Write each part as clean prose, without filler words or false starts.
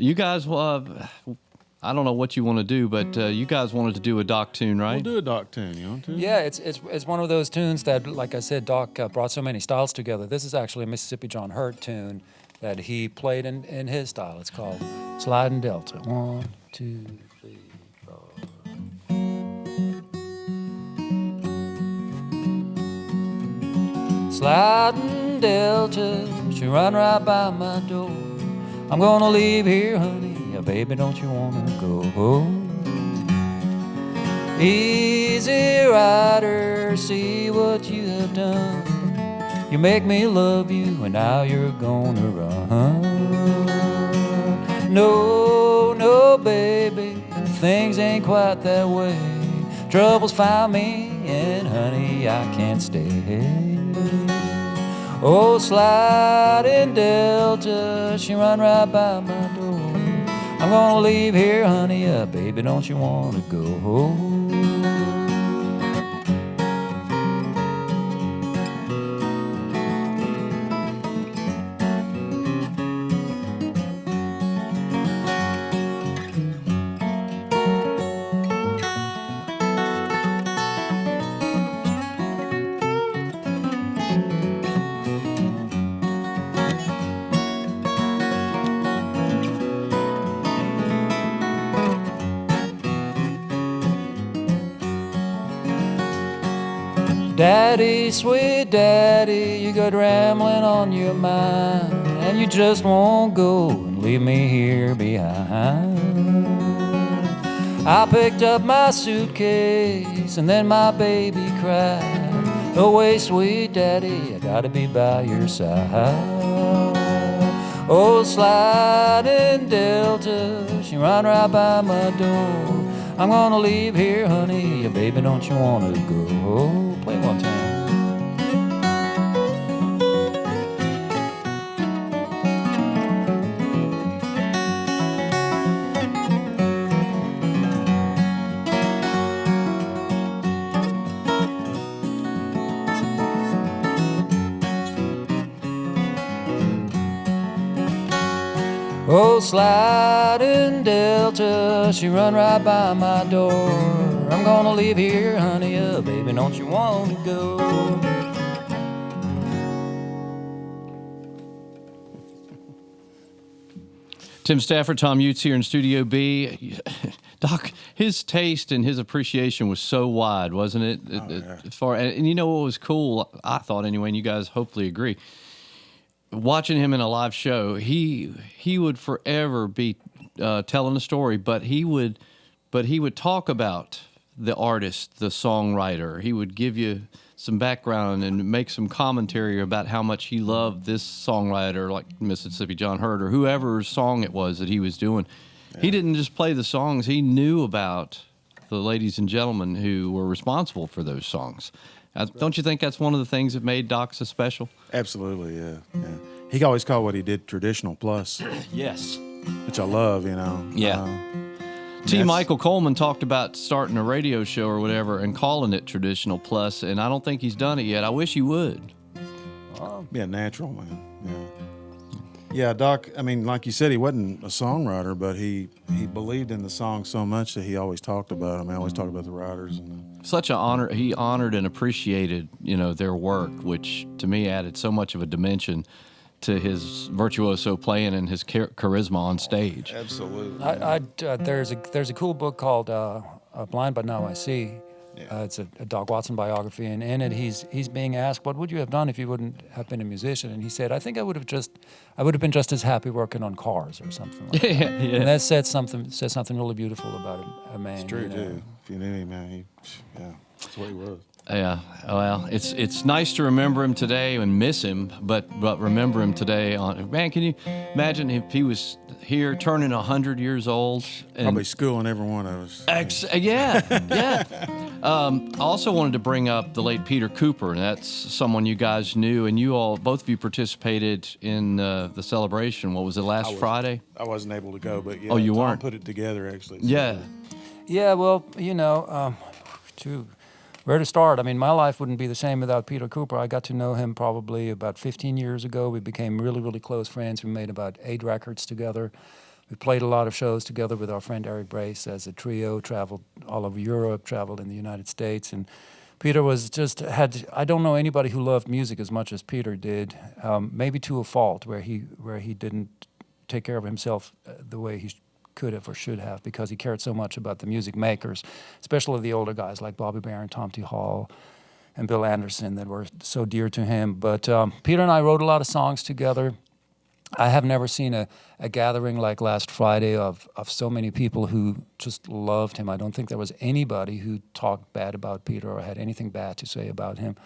You guys, I don't know what you want to do, but you guys wanted to do a Doc tune, right? We'll do a Doc tune. You want to? Yeah, it's one of those tunes that, like I said, Doc brought so many styles together. This is actually a Mississippi John Hurt tune that he played in his style. It's called Slidin Delta. 1, 2, 3, 4. Slidin Delta, she run right by my door. I'm gonna leave here, honey. Yeah, baby, don't you wanna go? Easy rider, see what you have done. You make me love you, and now you're gonna run. No, no, baby, things ain't quite that way. Trouble's found me, and honey, I can't stay. Oh, Slidin Delta, she run right by my door. I'm gonna leave here, honey, baby, don't you wanna go? Daddy, sweet daddy, you got rambling on your mind, and you just won't go and leave me here behind. I picked up my suitcase and then my baby cried. Away, sweet daddy, I gotta be by your side. Oh, Slidin Delta, she run right by my door. I'm gonna leave here, honey, baby, don't you wanna go? Play one time. Oh, Slidin Delta, she run right by my door. I'm gonna leave here, honey, baby, don't you wanna go? Tim Stafford, Thomm Jutz here in Studio B. Doc, his taste and his appreciation was so wide, wasn't it? Yeah. And you know what was cool, I thought anyway, and you guys hopefully agree, watching him in a live show, he would forever be telling a story, but he would talk about the artist, the songwriter. He would give you some background and make some commentary about how much he loved this songwriter, like Mississippi John Hurt or whoever's song it was that he was doing. Yeah. He didn't just play the songs; he knew about the ladies and gentlemen who were responsible for those songs. Don't you think that's one of the things that made Doc so special? Absolutely, yeah. He always called what he did traditional plus. Yes. Which I love, you know. Yeah. T. Michael Coleman talked about starting a radio show or whatever and calling it traditional plus, and I don't think he's done it yet. I wish he would. Yeah, natural, man. Yeah. Yeah, Doc, I mean, like you said, he wasn't a songwriter, but he believed in the song so much that he always talked about them. He always talked about the writers. Such an honor. He honored and appreciated, their work, which to me added so much of a dimension to his virtuoso playing and his charisma on stage. Absolutely. There's a cool book called Blind But Now I See. Yeah. It's a Doc Watson biography, and in it he's being asked, what would you have done if you wouldn't have been a musician? And he said, I think I would have been just as happy working on cars or something like that. Yeah. And that says something really beautiful about a man. It's true, too. If you knew him, man, that's what he was. Yeah, well, it's nice to remember him today and miss him, but remember him today. Man, can you imagine if he was here turning 100 years old? And probably schooling every one of us. Yeah. I also wanted to bring up the late Peter Cooper, and that's someone you guys knew, and both of you participated in the celebration. What was it, last Friday? I wasn't able to go, but yeah. Oh, you Tom weren't? Put it together, actually. So yeah. Yeah, well, where to start? I mean, my life wouldn't be the same without Peter Cooper. I got to know him probably about 15 years ago. We became really, really close friends. We made about 8 records together. We played a lot of shows together with our friend Eric Brace as a trio, traveled all over Europe, traveled in the United States. And Peter was I don't know anybody who loved music as much as Peter did, maybe to a fault where he didn't take care of himself the way he could have or should have, because he cared so much about the music makers, especially the older guys like Bobby Barron, Tom T. Hall, and Bill Anderson that were so dear to him. But Peter and I wrote a lot of songs together. I have never seen a gathering like last Friday of so many people who just loved him. I don't think there was anybody who talked bad about Peter or had anything bad to say about him.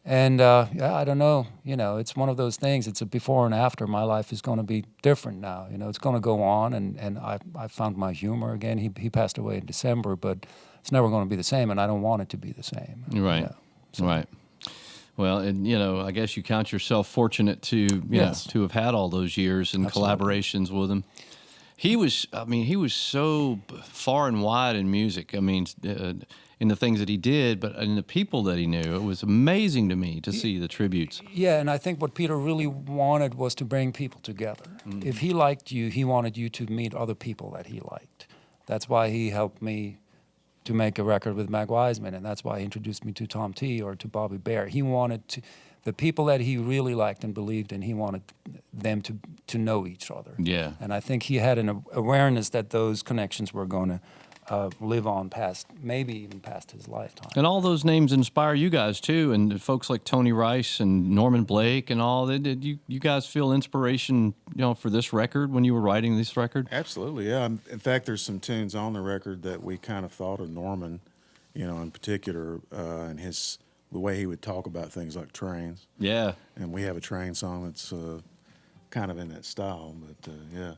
And I don't know, it's one of those things. It's a before and after. My life is going to be different now. It's going to go on, and I found my humor again. He passed away in December, but it's never going to be the same, and I don't want it to be the same. Right, right. Well, and I guess you count yourself fortunate to to have had all those years and collaborations with him. He was so far and wide in music. I mean, in the things that he did, but in the people that he knew, it was amazing to me to see the tributes. Yeah, and I think what Peter really wanted was to bring people together. Mm-hmm. If he liked you, he wanted you to meet other people that he liked. That's why he helped me to make a record with Mag Wiseman, and that's why he introduced me to Tom T. or to Bobby Bare. He wanted the people that he really liked and believed in, he wanted them to know each other. Yeah. And I think he had an awareness that those connections were going to live on maybe even past his lifetime. And all those names inspire you guys too, and folks like Tony Rice and Norman Blake and all. Did you guys feel inspiration, for this record when you were writing this record? Absolutely, yeah. In fact, there's some tunes on the record that we kind of thought of Norman, in particular, and the way he would talk about things like trains. Yeah. And we have a train song that's kind of in that style, but yeah.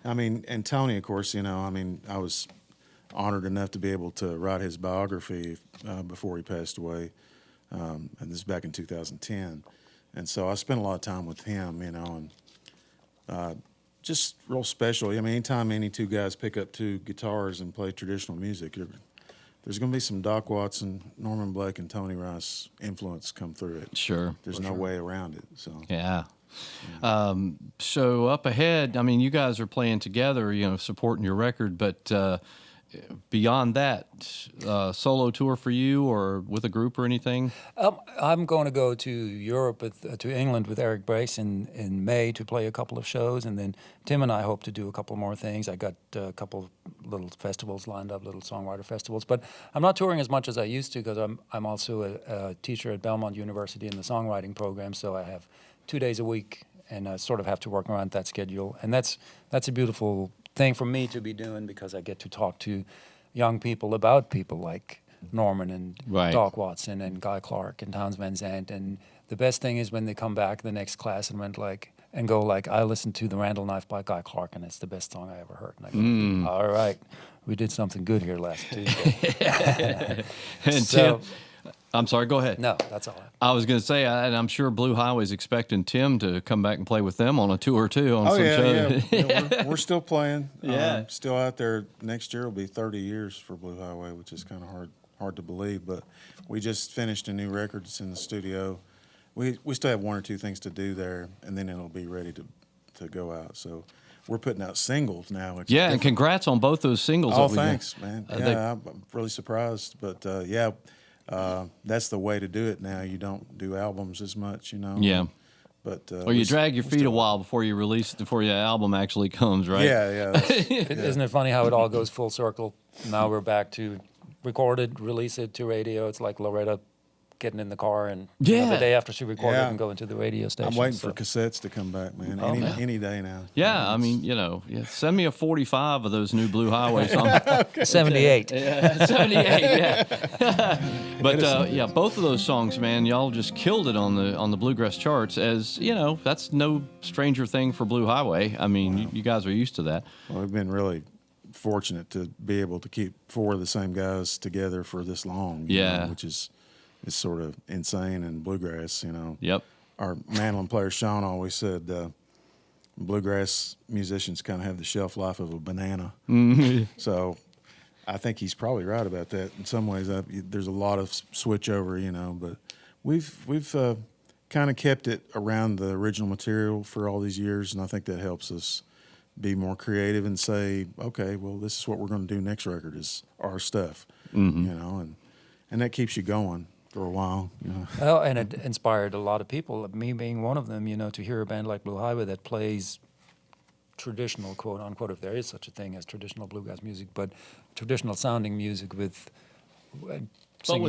I mean, and Tony, of course, I was honored enough to be able to write his biography before he passed away, and this is back in 2010. And so I spent a lot of time with him, and just real special. I mean, anytime any two guys pick up two guitars and play traditional music, there's going to be some Doc Watson, Norman Blake, and Tony Rice influence come through it. Sure. There's no way around it. So yeah. So up ahead, I mean, you guys are playing together, supporting your record, but beyond that, solo tour for you or with a group or anything? I'm going to go to Europe, to England with Eric Brace in May to play a couple of shows, and then Tim and I hope to do a couple more things. I got a couple little festivals lined up, little songwriter festivals, but I'm not touring as much as I used to because I'm also a teacher at Belmont University in the songwriting program, so I have 2 days a week, and I sort of have to work around that schedule, and that's a beautiful thing for me to be doing because I get to talk to young people about people like Norman and Doc Watson and Guy Clark and Townes Van Zandt. And the best thing is when they come back the next class and go I listened to The Randall Knife by Guy Clark and it's the best song I ever heard. And I go, all right, we did something good here last Tuesday. And so, I'm sorry, go ahead. No, that's all. I was going to say, and I'm sure Blue Highway's expecting Tim to come back and play with them on a tour, too, on some show. Yeah. We're still playing. Yeah. Still out there. Next year will be 30 years for Blue Highway, which is kind of hard to believe. But we just finished a new record. It's in the studio. We still have one or two things to do there, and then it'll be ready to go out. So we're putting out singles now. Yeah, and congrats on both those singles. Oh, thanks, man. I'm really surprised. But, that's the way to do it now. You don't do albums as much, Yeah. But you drag your feet a while before the album actually comes, right? Yeah. Isn't it funny how it all goes full circle? Now we're back to record it, release it to radio. It's like Loretta getting in the car and the day after she recorded it and going to the radio station. I'm waiting for cassettes to come back, man. Any day now. Yeah, I mean, send me a 45 of those new Blue Highway songs. 78. Yeah, 78, yeah. But both of those songs, man, y'all just killed it on the bluegrass charts. As that's no stranger thing for Blue Highway. I mean, you guys are used to that. Well, we've been really fortunate to be able to keep four of the same guys together for this long. Which is sort of insane in bluegrass. Yep. Our mandolin player Sean always said bluegrass musicians kind of have the shelf life of a banana. Mm-hmm. So I think he's probably right about that. In some ways, there's a lot of switchover, but we've kind of kept it around the original material for all these years, and I think that helps us be more creative and say, okay, well, this is what we're going to do next record is our stuff, and that keeps you going for a while. Well, and it inspired a lot of people, me being one of them, to hear a band like Blue Highway that plays traditional, quote unquote, if there is such a thing as traditional bluegrass music, but traditional sounding music with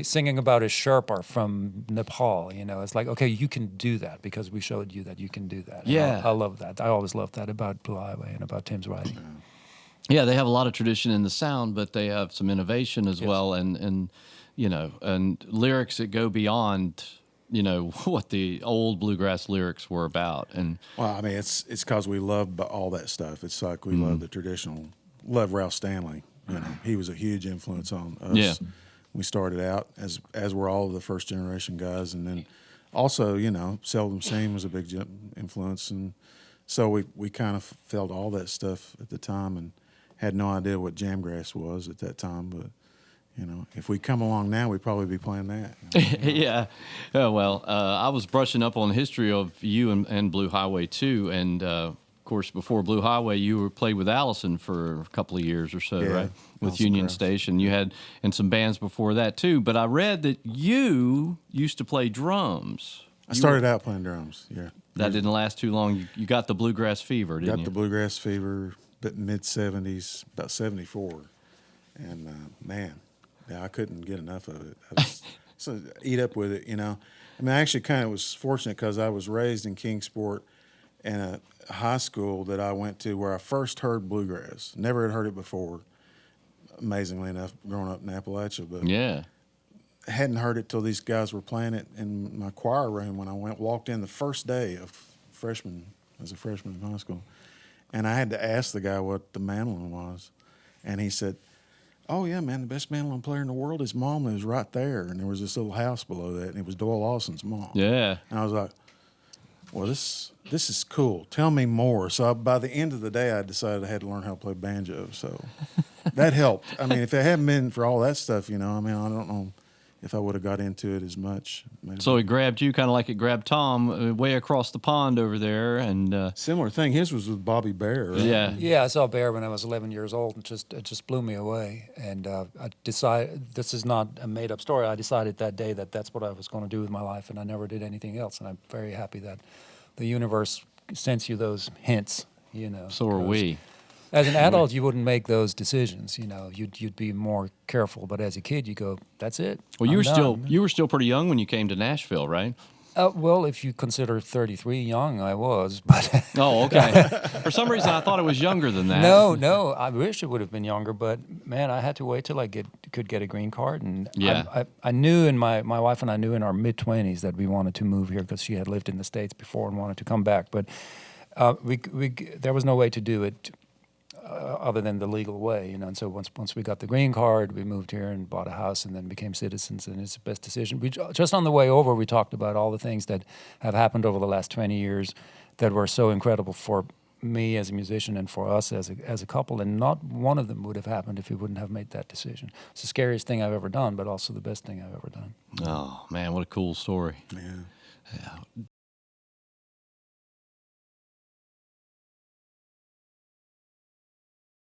singing about a Sherpa from Nepal. It's like, okay, you can do that because we showed you that you can do that. Yeah. I love that. I always loved that about Blue Highway and about Tim's writing. Yeah, they have a lot of tradition in the sound, but they have some innovation as well, and lyrics that go beyond what the old bluegrass lyrics were about. And well, I mean, it's because we love all that stuff. It's like we love the traditional. Love Ralph Stanley. He was a huge influence on us. Yeah. We started out as were all of the first generation guys, and then also Seldom Seen was a big influence, and so we kind of felt all that stuff at the time and had no idea what jamgrass was at that time, but if we come along now, we'd probably be playing that. Yeah. Well, I was brushing up on the history of you and Blue Highway too, and of course, before Blue Highway, you played with Allison for a couple of years or so, right? With Allison Union Krauss. Station. You had and some bands before that too. But I read that you used to play drums. I started out playing drums. Yeah. That didn't last too long. You got the bluegrass fever, didn't Got you? the bluegrass fever, but mid-'70s, about 74. And, man, I couldn't get enough of it. I was, so eat up with it, I mean, I actually kind of was fortunate because I was raised in Kingsport in a high school that I went to where I first heard bluegrass. Never had heard it before, amazingly enough, growing up in Appalachia. But Yeah. I hadn't heard it till these guys were playing it in my choir room when I walked in the first day of as a freshman in high school. And I had to ask the guy what the mandolin was. And he said, oh, yeah, man, the best mandolin player in the world, his mom lives right there. And there was this little house below that, and it was Doyle Lawson's mom. Yeah. And I was like, well, this is cool. Tell me more. So by the end of the day, I decided I had to learn how to play banjo. So that helped. I mean, if it hadn't been for all that stuff, I don't know if I would have got into it as much. Maybe. So it grabbed you kind of like it grabbed Tom way across the pond over there. And Similar thing. His was with Bobby Bear, right? yeah. Yeah, I saw Bear when I was 11 years old, and it just blew me away. And I decided, this is not a made-up story, I decided that day that that's what I was going to do with my life, and I never did anything else. And I'm very happy that the universe sends you those hints, So are we. As an adult, you wouldn't make those decisions. You'd be more careful. But as a kid, you go, "That's it." Well, you I'm were still pretty young when you came to Nashville, right? well, if you consider 33 young, I was. But Oh, okay. For some reason, I thought it was younger than that. no, I wish it would have been younger. But man, I had to wait till I could get a green card, and Yeah. I knew, and my wife and I knew in our mid-20s that we wanted to move here because she had lived in the States before and wanted to come back. But there was no way to do it. Other than the legal way, and so once we got the green card, we moved here and bought a house, and then became citizens, and it's the best decision. We just on the way over, we talked about all the things that have happened over the last 20 years that were so incredible for me as a musician and for us as a couple, and not one of them would have happened if we wouldn't have made that decision. It's the scariest thing I've ever done, but also the best thing I've ever done. Oh man, what a cool story. Yeah.